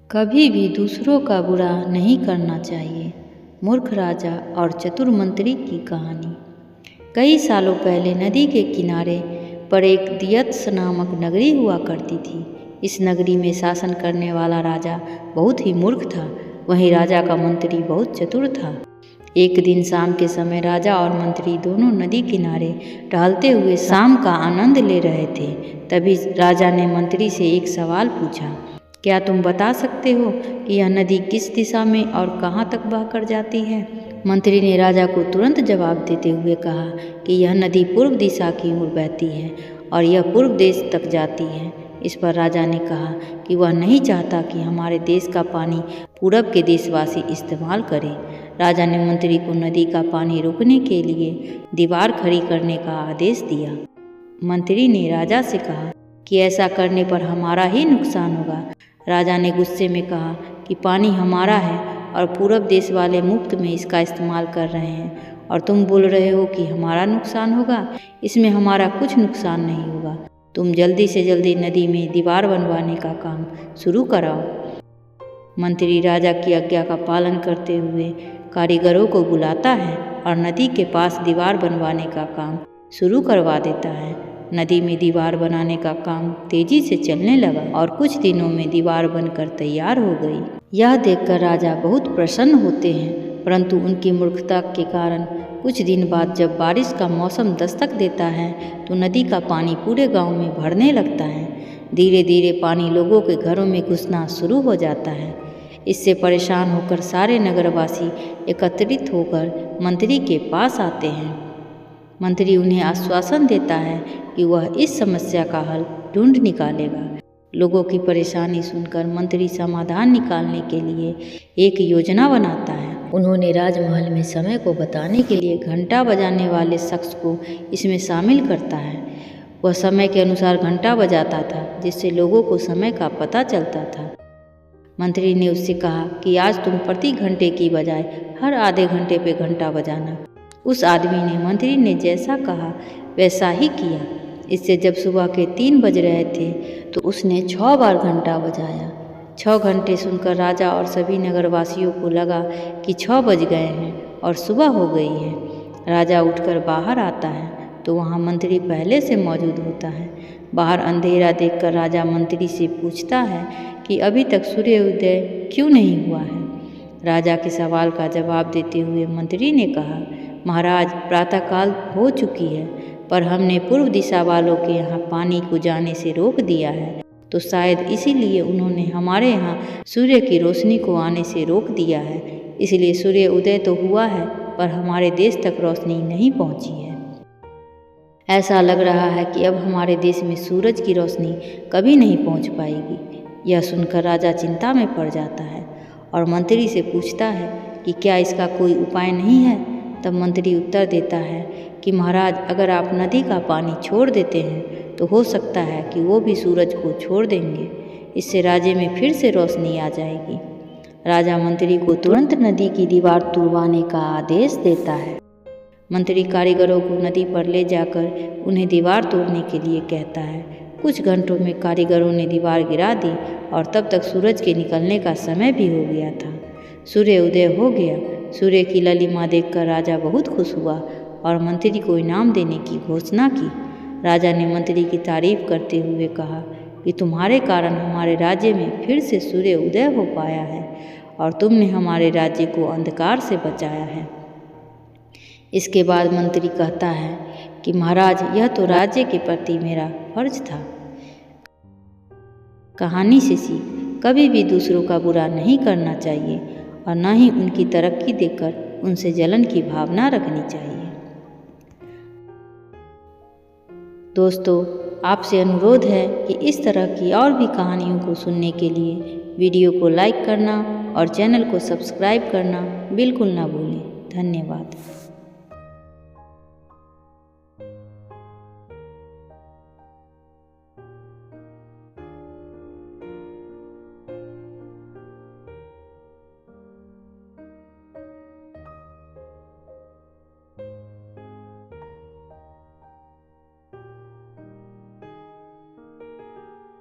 कभी भी दूसरों का बुरा नहीं करना चाहिए। मूर्ख राजा और चतुर मंत्री की कहानी। कई सालों पहले नदी के किनारे पर एक दियत्स नामक नगरी हुआ करती थी। इस नगरी में शासन करने वाला राजा बहुत ही मूर्ख था, वहीं राजा का मंत्री बहुत चतुर था। एक दिन शाम के समय राजा और मंत्री दोनों नदी किनारे टहलते हुए शाम का आनंद ले रहे थे। तभी राजा ने मंत्री से एक सवाल पूछा, क्या तुम बता सकते हो कि यह नदी किस दिशा में और कहाँ तक बहकर जाती है? मंत्री ने राजा को तुरंत जवाब देते हुए कहा कि यह नदी पूर्व दिशा की ओर बहती है और यह पूर्व देश तक जाती है। इस पर राजा ने कहा कि वह नहीं चाहता कि हमारे देश का पानी पूरब के देशवासी इस्तेमाल करें। राजा ने मंत्री को नदी का पानी रोकने के लिए दीवार खड़ी करने का आदेश दिया। मंत्री ने राजा से कहा कि ऐसा करने पर हमारा ही नुकसान होगा। राजा ने गुस्से में कहा कि पानी हमारा है और पूरब देश वाले मुफ्त में इसका इस्तेमाल कर रहे हैं और तुम बोल रहे हो कि हमारा नुकसान होगा। इसमें हमारा कुछ नुकसान नहीं होगा। तुम जल्दी से जल्दी नदी में दीवार बनवाने का काम शुरू कराओ। मंत्री राजा की आज्ञा का पालन करते हुए कारीगरों को बुलाता है और नदी के पास दीवार बनवाने का काम शुरू करवा देता है। नदी में दीवार बनाने का काम तेजी से चलने लगा और कुछ दिनों में दीवार बनकर तैयार हो गई। यह देखकर राजा बहुत प्रसन्न होते हैं, परंतु उनकी मूर्खता के कारण कुछ दिन बाद जब बारिश का मौसम दस्तक देता है तो नदी का पानी पूरे गांव में भरने लगता है। धीरे धीरे पानी लोगों के घरों में घुसना शुरू हो जाता है। इससे परेशान होकर सारे नगरवासी एकत्रित होकर मंत्री के पास आते हैं। मंत्री उन्हें आश्वासन देता है कि वह इस समस्या का हल ढूंढ निकालेगा। लोगों की परेशानी सुनकर मंत्री समाधान निकालने के लिए एक योजना बनाता है। उन्होंने राजमहल में समय को बताने के लिए घंटा बजाने वाले शख्स को इसमें शामिल करता है। वह समय के अनुसार घंटा बजाता था, जिससे लोगों को समय का पता चलता था। मंत्री ने उससे कहा कि आज तुम प्रति घंटे की बजाय हर आधे घंटे पे घंटा बजाना। उस आदमी ने मंत्री ने जैसा कहा वैसा ही किया। इससे जब सुबह के 3 बज रहे थे तो उसने 6 बार घंटा बजाया। 6 घंटे सुनकर राजा और सभी नगरवासियों को लगा कि 6 बज गए हैं और सुबह हो गई है। राजा उठकर बाहर आता है तो वहाँ मंत्री पहले से मौजूद होता है। बाहर अंधेरा देखकर राजा मंत्री से पूछता है कि अभी तक सूर्योदय क्यों नहीं हुआ है। राजा के सवाल का जवाब देते हुए मंत्री ने कहा, महाराज, प्रातःकाल हो चुकी है, पर हमने पूर्व दिशा वालों के यहाँ पानी को जाने से रोक दिया है, तो शायद इसीलिए उन्होंने हमारे यहाँ सूर्य की रोशनी को आने से रोक दिया है। इसलिए सूर्य उदय तो हुआ है, पर हमारे देश तक रोशनी नहीं पहुँची है। ऐसा लग रहा है कि अब हमारे देश में सूरज की रोशनी कभी नहीं पहुँच पाएगी। यह सुनकर राजा चिंता में पड़ जाता है और मंत्री से पूछता है कि क्या इसका कोई उपाय नहीं है। तब मंत्री उत्तर देता है कि महाराज, अगर आप नदी का पानी छोड़ देते हैं तो हो सकता है कि वो भी सूरज को छोड़ देंगे। इससे राज्य में फिर से रोशनी आ जाएगी। राजा मंत्री को तुरंत नदी की दीवार तुड़वाने का आदेश देता है। मंत्री कारीगरों को नदी पर ले जाकर उन्हें दीवार तोड़ने के लिए कहता है। कुछ घंटों में कारीगरों ने दीवार गिरा दी और तब तक सूरज के निकलने का समय भी हो गया था। सूर्य उदय हो गया। सूर्य की ललिमा देखकर राजा बहुत खुश हुआ और मंत्री को इनाम देने की घोषणा की। राजा ने मंत्री की तारीफ करते हुए कहा कि तुम्हारे कारण हमारे राज्य में फिर से सूर्य उदय हो पाया है और तुमने हमारे राज्य को अंधकार से बचाया है। इसके बाद मंत्री कहता है कि महाराज, यह तो राज्य के प्रति मेरा फर्ज था। कहानी से सीख, कभी भी दूसरों का बुरा नहीं करना चाहिए और न ही उनकी तरक्की देखकर उनसे जलन की भावना रखनी चाहिए। दोस्तों, आपसे अनुरोध है कि इस तरह की और भी कहानियों को सुनने के लिए वीडियो को लाइक करना और चैनल को सब्सक्राइब करना बिल्कुल ना भूलें। धन्यवाद।